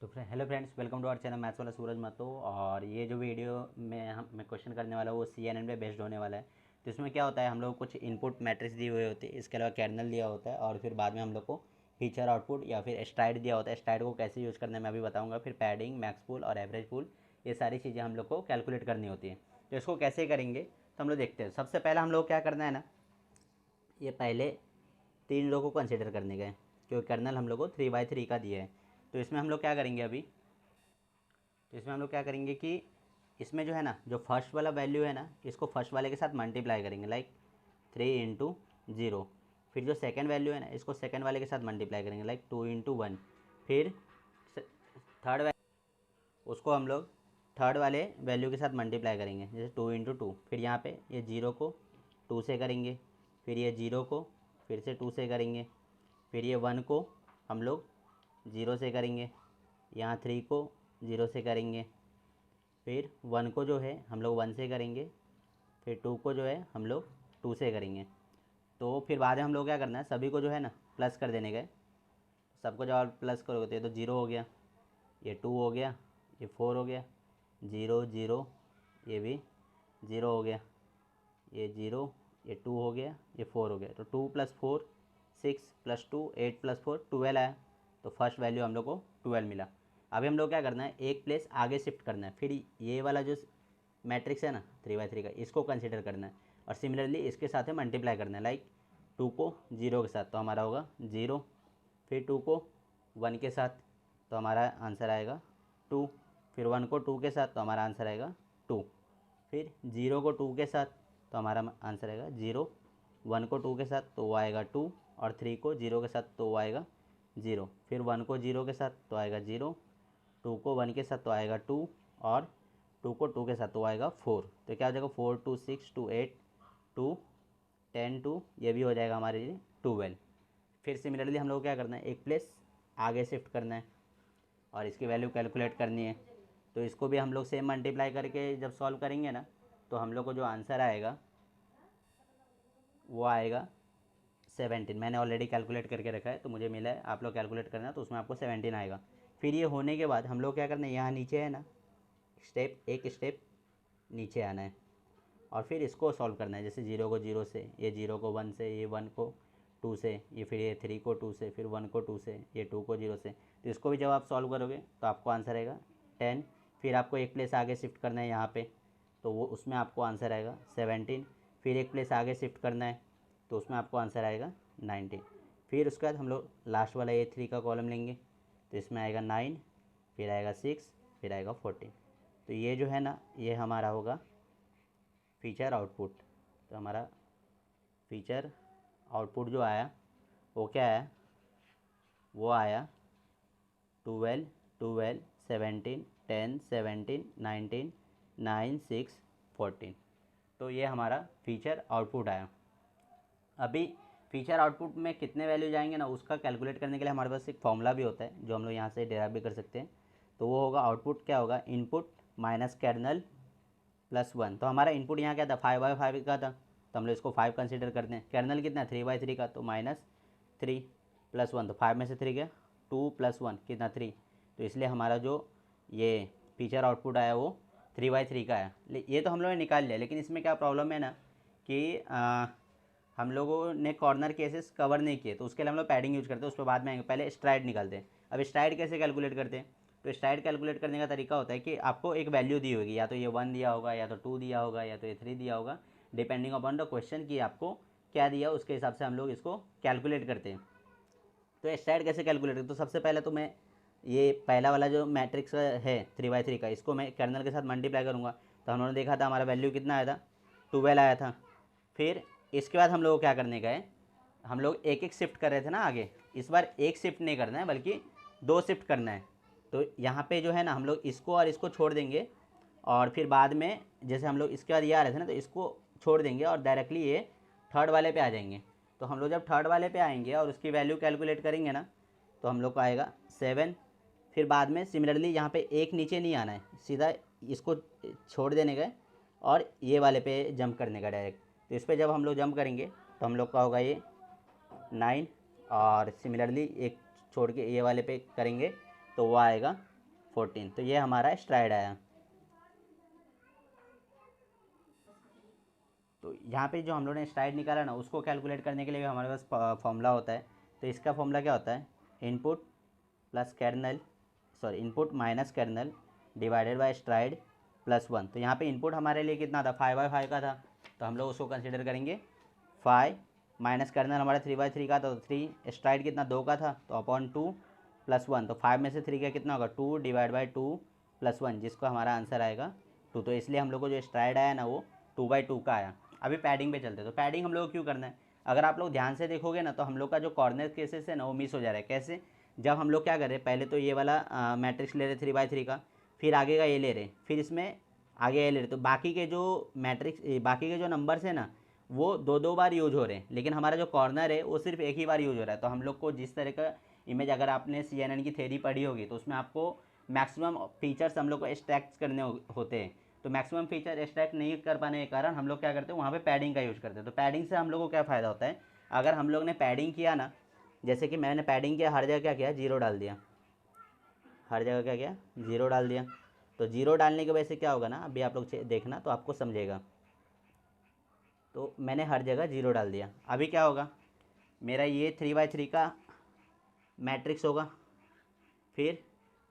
तो hello friends, welcome to our channel maths वाला सूरज महतो। और ये जो वीडियो में मैं क्वेश्चन करने वाला हूँ वो CNN पे बेस्ड होने वाला है। तो इसमें क्या होता है, हम लोग कुछ इनपुट मैट्रिक्स दी हुई होती है, इसके अलावा कर्नल दिया होता है और फिर बाद में हम लोग को फीचर आउटपुट या फिर स्ट्राइड दिया होता है। स्ट्राइड को कैसे यूज़ करना है मैं अभी बताऊँगा। फिर पैडिंग, मैक्स पुल और एवरेज पुल, ये सारी चीज़ें हम लोग को कैलकुलेट करनी होती है। तो इसको कैसे करेंगे तो हम लोग देखते हैं। सबसे पहले हम लोग क्या करना है ना, ये पहले 3 रो को कंसिडर करने गए क्योंकि कर्नल हम लोग को 3/3 का दिया है। तो इसमें हम लोग क्या करेंगे अभी, तो इसमें हम लोग क्या करेंगे कि इसमें जो है ना, जो फर्स्ट वाला वैल्यू है ना, इसको फर्स्ट वाले के साथ मल्टीप्लाई करेंगे, लाइक 3 × 0। फिर जो सेकंड वैल्यू है ना, इसको सेकंड वाले के साथ मल्टीप्लाई करेंगे, लाइक 2 × 1। फिर थर्ड वैल्यू, उसको हम लोग थर्ड वाले वैल्यू के साथ मल्टीप्लाई करेंगे, जैसे 2 × 2। फिर यहाँ पे ये 0 को 2 से करेंगे, फिर ये 0 को फिर से 2 से करेंगे, फिर ये 1 को हम लोग 0 से करेंगे, यहाँ 3 को 0 से करेंगे, फिर 1 को जो है हम लोग 1 से करेंगे, फिर 2 को जो है हम लोग 2 से करेंगे। तो फिर बाद में हम लोग क्या करना है, सभी को जो है ना प्लस कर देने गए। सबको जब आप प्लस करोगे तो 0 हो गया, ये 2 हो गया, ये 4 हो गया, 0 0, ये भी 0 हो गया, ये 0, ये 2 हो गया, ये 4 हो गया। तो 2 + 4 6 + 2 8 + 4 12 आया। तो फर्स्ट वैल्यू हम लोग को 12 मिला। अभी हम लोग क्या करना है, एक प्लेस आगे शिफ्ट करना है। फिर ये वाला जो मैट्रिक्स है ना 3/3 का, इसको कंसिडर करना है और सिमिलरली इसके साथ में मल्टीप्लाई करना है, लाइक 2 को 0 के साथ तो हमारा होगा 0, फिर 2 को 1 के साथ तो हमारा आंसर आएगा 2, फिर 1 को 2 के साथ तो हमारा आंसर आएगा 2, फिर 0 को 2 के साथ तो हमारा आंसर आएगा 0, 1 को 2 के साथ तो वो आएगा 2, और 3 को 0 के साथ तो वो आएगा 0, फिर 1 को 0 के साथ तो आएगा 0, 2 को 1 के साथ तो आएगा 2, और 2 को 2 के साथ तो आएगा 4। तो क्या हो जाएगा, 4 2 6 2 8 2 10 2, ये भी हो जाएगा हमारे लिए 12। फिर सिमिलरली हम लोग क्या करना है, एक प्लेस आगे शिफ्ट करना है और इसकी वैल्यू कैलकुलेट करनी है। तो इसको भी हम लोग सेम मल्टीप्लाई करके जब सॉल्व करेंगे ना, तो हम लोग को जो आंसर आएगा वो आएगा 17। मैंने ऑलरेडी कैलकुलेट करके रखा है तो मुझे मिला है, आप लोग कैलकुलेट करना तो उसमें आपको 17 आएगा। फिर ये होने के बाद हम लोग क्या करना है, यहाँ नीचे है ना एक स्टेप नीचे आना है और फिर इसको सॉल्व करना है। जैसे 0 को 0 से, ये 0 को 1 से, ये 1 को 2 से, ये फिर ये 3 को 2 से, फिर 1 को 2 से, ये 2 को 0 से। तो इसको भी जब आप सॉल्व करोगे तो आपको आंसर आएगा 10। फिर आपको एक प्लेस आगे शिफ्ट करना है यहाँ पे, तो वो उसमें आपको आंसर आएगा 17। फिर एक प्लेस आगे शिफ्ट करना है तो उसमें आपको आंसर आएगा 19। फिर उसके बाद हम लोग लास्ट वाला A3 का कॉलम लेंगे, तो इसमें आएगा 9, फिर आएगा 6, फिर आएगा 14। तो ये जो है ना, ये हमारा होगा फीचर आउटपुट। तो हमारा फीचर आउटपुट जो आया वो क्या आया, वो आया 12 12 17 10 17 19 9 6 14। तो ये हमारा फीचर आउटपुट आया। अभी फीचर आउटपुट में कितने वैल्यू जाएंगे ना, उसका कैलकुलेट करने के लिए हमारे पास एक फॉर्मूला भी होता है जो हम लोग यहाँ से डेराइव भी कर सकते हैं। तो वो होगा, आउटपुट क्या होगा, इनपुट माइनस कर्नल +1। तो हमारा इनपुट यहाँ क्या था, 5/5 का था, तो हम लोग इसको 5 कंसिडर करते हैं। कर्नल कितना, 3/3 का, तो -3 + 1, तो 5 में से 3 गया, 2 + 1 कितना 3। तो इसलिए हमारा जो ये फीचर आउटपुट आया वो 3/3 का आया। ये तो हम लोगों ने निकाल लिया, लेकिन इसमें क्या प्रॉब्लम है ना कि हम लोगों ने कॉर्नर केसेस कवर नहीं किए, तो उसके लिए हम लोग पैडिंग यूज करते हैं, उस पर बाद में आएंगे। पहले स्ट्राइड निकालते हैं। अब स्ट्राइड कैसे कैलकुलेट करते हैं, तो स्ट्राइड कैलकुलेट करने का तरीका होता है कि आपको एक वैल्यू दी होगी, या तो ये 1 दिया होगा, या तो 2 दिया होगा, या तो ये 3 दिया होगा, डिपेंडिंग अपॉन द क्वेश्चन कि आपको क्या दिया, उसके हिसाब से हम लोग इसको कैलकुलेट करते हैं। तो स्ट्राइड कैसे कैलकुलेट करते, तो सबसे पहले तो मैं ये पहला वाला जो मैट्रिक्स है 3/3 का, इसको मैं कर्नल के साथ मल्टीप्लाई करूँगा। तो हम लोगों ने देखा था हमारा वैल्यू कितना आया था, 12 आया था। फिर इसके बाद हम लोग क्या करने गए, हम लोग एक एक शिफ्ट कर रहे थे ना आगे, इस बार एक शिफ्ट नहीं करना है बल्कि 2 शिफ्ट करना है। तो यहाँ पे जो है ना, हम लोग इसको और इसको छोड़ देंगे, और फिर बाद में जैसे हम लोग इसके बाद ये आ रहे थे ना, तो इसको छोड़ देंगे और डायरेक्टली ये थर्ड वाले पे आ जाएंगे। तो हम लोग जब थर्ड वाले पे आएंगे और उसकी वैल्यू कैलकुलेट करेंगे ना, तो हम लोग को आएगा 7। फिर बाद में सिमिलरली यहाँ पे एक नीचे नहीं आना है, सीधा इसको छोड़ देने का और ये वाले पे जंप करने का डायरेक्ट। तो इस पर जब हम लोग जंप करेंगे तो हम लोग का होगा ये 9, और सिमिलरली एक छोड़ के ये वाले पे करेंगे तो वो आएगा 14। तो ये हमारा स्ट्राइड आया। तो यहाँ पे जो हम लोगों ने स्ट्राइड निकाला ना, उसको कैलकुलेट करने के लिए हमारे पास फॉर्मूला होता है। तो इसका फॉर्मूला क्या होता है, input plus kernel, sorry input minus kernel divided by stride plus 1। तो यहाँ पे इनपुट हमारे लिए कितना था, 5/5 का था, तो हम लोग उसको कंसिडर करेंगे 5 माइनस कर्नल हमारा 3/3 का था, तो 3, स्ट्राइड कितना 2 का था, तो अपॉन 2 प्लस 1। तो 5 में से 3 का कितना होगा, 2 डिवाइड बाई 2 प्लस 1, जिसको हमारा आंसर आएगा 2। तो इसलिए हम लोग को जो स्ट्राइड आया ना वो 2/2 का आया। अभी पैडिंग पे चलते हैं। तो पैडिंग हम लोग को क्यों करना है, अगर आप लोग ध्यान से देखोगे ना तो हम लोग का जो कॉर्नर केसेस है ना वो मिस हो जा रहा है। कैसे, जब हम लोग क्या कर रहे हैं, पहले तो ये वाला मैट्रिक्स ले रहे 3/3 का, फिर आगे का ये ले रहे, फिर इसमें आगे ये ले रहे, तो बाकी के जो मैट्रिक्स, बाकी के जो नंबर्स है ना वो 2-2 बार यूज हो रहे हैं, लेकिन हमारा जो कॉर्नर है वो सिर्फ एक ही बार यूज हो रहा है। तो हम लोग को जिस तरह का इमेज, अगर आपने CNN की थ्योरी पढ़ी होगी तो उसमें आपको मैक्सिमम फीचर्स हम लोग को एक्सट्रैक्ट करने होते हैं। तो मैक्सिमम फीचर एक्सट्रैक्ट नहीं कर पाने के कारण हम लोग क्या करते हैं, वहाँ पे पैडिंग का यूज़ करते हैं। तो पैडिंग से हम लोग को क्या फ़ायदा होता है, अगर हम लोग ने पैडिंग किया ना, जैसे कि मैंने पैडिंग किया, हर जगह क्या किया, 0 डाल दिया, हर जगह क्या किया, 0 डाल दिया। तो 0 डालने की वजह से क्या होगा ना, अभी आप लोग देखना तो आपको समझेगा। तो मैंने हर जगह 0 डाल दिया, अभी क्या होगा, मेरा ये 3/3 का मैट्रिक्स होगा, फिर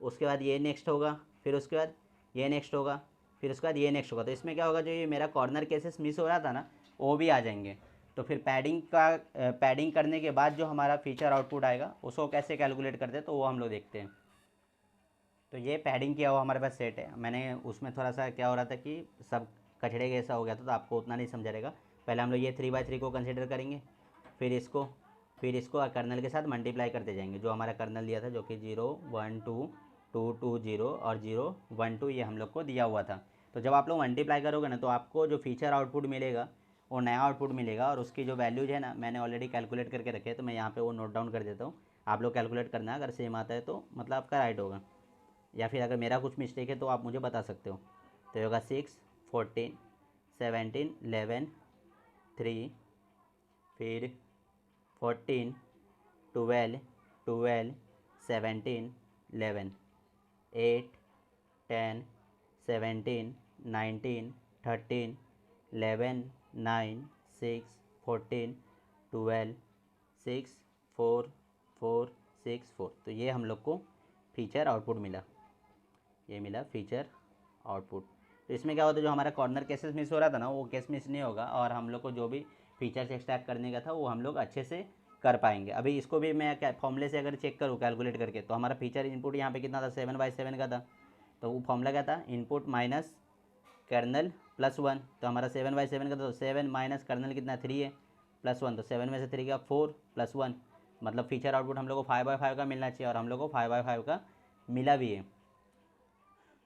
उसके बाद ये नेक्स्ट होगा, फिर उसके बाद ये नेक्स्ट होगा, फिर उसके बाद ये नेक्स्ट होगा। तो इसमें क्या होगा, जो ये मेरा कॉर्नर केसेस मिस हो रहा था ना वो भी आ जाएंगे। तो फिर पैडिंग करने के बाद जो हमारा फीचर आउटपुट आएगा उसको कैसे कैलकुलेट करते हैं, तो वो हम लोग देखते हैं। तो ये पैडिंग किया हुआ हमारे पास सेट है। मैंने उसमें थोड़ा सा क्या हो रहा था कि सब कचड़े जैसा हो गया था, तो आपको उतना नहीं समझा रहेगा। पहले हम लोग ये 3/3 को कंसिडर करेंगे, फिर इसको कर्नल के साथ मल्टीप्लाई करते जाएंगे, जो हमारा कर्नल दिया था, जो कि 0 1 2 2 2 0 और 0 1 2 ये हम लोग को दिया हुआ था। तो जब आप लोग मल्टीप्लाई करोगे ना तो आपको जो फीचर आउटपुट मिलेगा वो नया आउटपुट मिलेगा, और उसकी जो वैल्यूज है ना मैंने ऑलरेडी कैलकुलेट करके रखे हैं, तो मैं यहाँ पे वो नोट डाउन कर देता हूँ। आप लोग कैलकुलेट करना, अगर सेम आता है तो मतलब आपका राइट होगा, या फिर अगर मेरा कुछ मिस्टेक है तो आप मुझे बता सकते हो। तो ये होगा 6 14 17 11 3, फिर 14 12 12 17 11 8 10 17 19 13 11 9 6 14 12 6 4 4 6 4। तो ये हम लोग को फीचर आउटपुट मिला, ये मिला फीचर आउटपुट। तो इसमें क्या होता है, जो हमारा कॉर्नर केसेस मिस हो रहा था ना वो केस मिस नहीं होगा, और हम लोग को जो भी फीचर्स एक्सट्रैक्ट करने का था वो हम लोग अच्छे से कर पाएंगे। अभी इसको भी मैं क्या फॉर्मूले से अगर चेक करूँ कैलकुलेट करके, तो हमारा फीचर इनपुट यहाँ पे कितना था, 7/7 का था। तो वो फॉर्मूला क्या था, इनपुट माइनस कर्नल प्लस 1। तो हमारा 7/7 का था, तो 7 माइनस कर्नल कितना 3 है, प्लस 1। तो 7 में से 3 का 4 प्लस 1, मतलब फीचर आउटपुट हम लोग को 5/5 का मिलना चाहिए, और हम लोग को 5/5 का मिला भी है।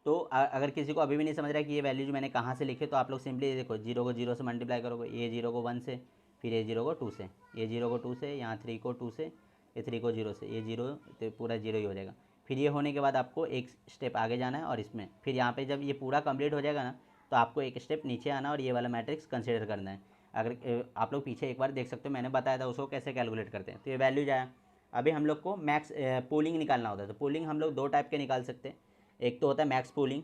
तो अगर किसी को अभी भी नहीं समझ रहा है कि ये वैल्यूज मैंने कहाँ से लिखे, तो आप लोग सिंपली देखो, 0 को 0 से मल्टीप्लाई करोगे, ये 0 को 1 से, फिर ये 0 को 2 से, ये 0 को 2 से, यहाँ 3 को 2 से, ये 3 को 0 से, ये 0, तो पूरा 0 ही हो जाएगा। फिर ये होने के बाद आपको एक स्टेप आगे जाना है, और इसमें फिर यहाँ पे जब ये पूरा कंप्लीट हो जाएगा ना तो आपको एक स्टेप नीचे आना और ये वाला मैट्रिक्स कंसिडर करना है। अगर आप लोग पीछे एक बार देख सकते हो, मैंने बताया था उसको कैसे कैलकुलेट करते हैं। तो ये वैल्यूज आया। अभी हम लोग को मैक्स पूलिंग निकालना होता है। तो पूलिंग हम लोग 2 टाइप के निकाल सकते हैं, एक तो होता है मैक्स पूलिंग,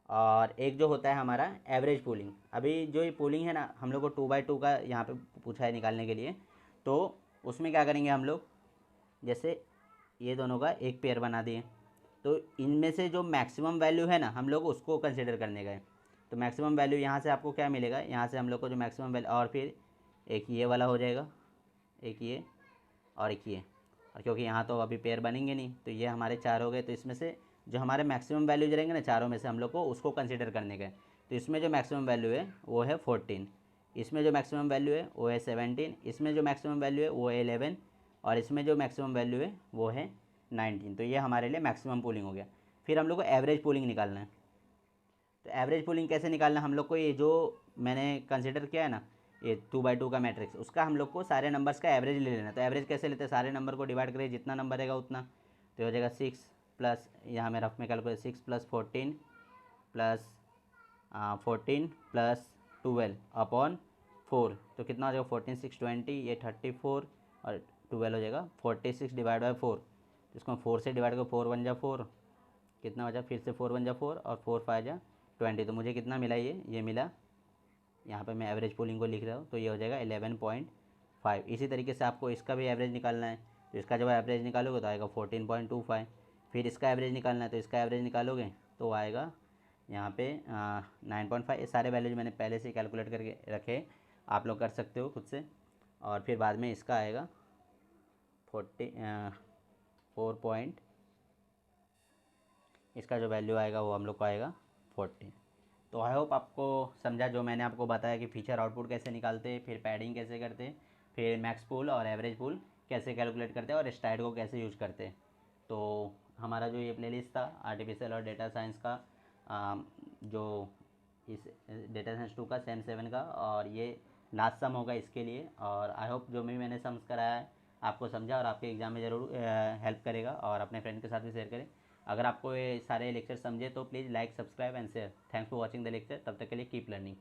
और एक जो होता है हमारा एवरेज पूलिंग। अभी जो ये पूलिंग है ना, हम लोग को 2/2 का यहाँ पे पूछा है निकालने के लिए। तो उसमें क्या करेंगे हम लोग, जैसे ये दोनों का एक पेयर बना दिए, तो इनमें से जो मैक्सिमम वैल्यू है ना हम लोग उसको कंसिडर करने गए। तो मैक्सिमम वैल्यू यहाँ से आपको क्या मिलेगा, यहाँ से हम लोग को जो मैक्सिमम वैल्यू, और फिर एक ये वाला हो जाएगा, एक ये और एक ये, और क्योंकि यहाँ तो अभी पेयर बनेंगे नहीं, तो ये हमारे 4 हो गए। तो इसमें से जो हमारे मैक्सिमम वैल्यूज रहेंगे ना चारों में से, हम लोग को उसको कंसिडर करने का है। तो इसमें जो मैक्सिमम वैल्यू है वो है 14, इसमें जो मैक्सिमम वैल्यू है वो है 17, इसमें जो मैक्सिमम वैल्यू है वो है 11, और इसमें जो मैक्सिमम वैल्यू है वो है 19। तो ये हमारे लिए मैक्सिमम पूलिंग हो गया। फिर हम लोग को एवरेज पूलिंग निकालना है। तो एवरेज पूलिंग कैसे निकालना है, हम लोग को ये जो मैंने कंसिडर किया है ना, ये 2/2 का मैट्रिक्स, उसका हम लोग को सारे नंबर्स का एवरेज ले लेना है। तो एवरेज कैसे लेते हैं, सारे नंबर को डिवाइड करिए, जितना नंबर रहेगा उतना। तो हो जाएगा 6 प्लस, यहाँ मैं रफ में calculate, 6 plus 14 plus 14 plus 12 upon 4। तो कितना हो जाएगा, 14 6 20, ये 34, और 12 हो जाएगा 46 डिवाइड बाई 4। तो इसको 4 से डिवाइड करो, 4 1 जा 4, कितना बचा, फिर से 4 1 जा 4 और 4 5 जा 20। तो मुझे कितना मिला, ये मिला, यहाँ पे मैं एवरेज पुलिंग को लिख रहा हूँ, तो ये हो जाएगा 11.5। इसी तरीके से आपको इसका भी एवरेज निकालना है, तो इसका जब एवरेज निकालोगे तो आएगा 14.25। फिर इसका एवरेज निकालना है, तो इसका एवरेज निकालोगे तो आएगा यहाँ पे 9.5। ये सारे वैल्यूज मैंने पहले से कैलकुलेट करके रखे, आप लोग कर सकते हो खुद से। और फिर बाद में इसका आएगा 4 इसका जो वैल्यू आएगा वो हम लोग को आएगा 40। तो आई होप आपको समझा जो मैंने आपको बताया कि फीचर आउटपुट कैसे निकालते, फिर पैडिंग कैसे करते, फिर मैक्स पूल और एवरेज पूल कैसे कैलकुलेट करते और स्टाइड को कैसे यूज करते। तो हमारा जो ये प्लेलिस्ट था आर्टिफिशियल और डेटा साइंस का, जो इस डेटा साइंस 2 का सेम 7 का, और ये लास्ट सम होगा इसके लिए। और आई होप जो भी मैंने सम्स कराया है आपको समझा और आपके एग्ज़ाम में ज़रूर हेल्प करेगा, और अपने फ्रेंड के साथ भी शेयर करें। अगर आपको ये सारे लेक्चर समझे तो please like, subscribe and share. Thanks for watching the lecture. तब तक के लिए कीप लर्निंग।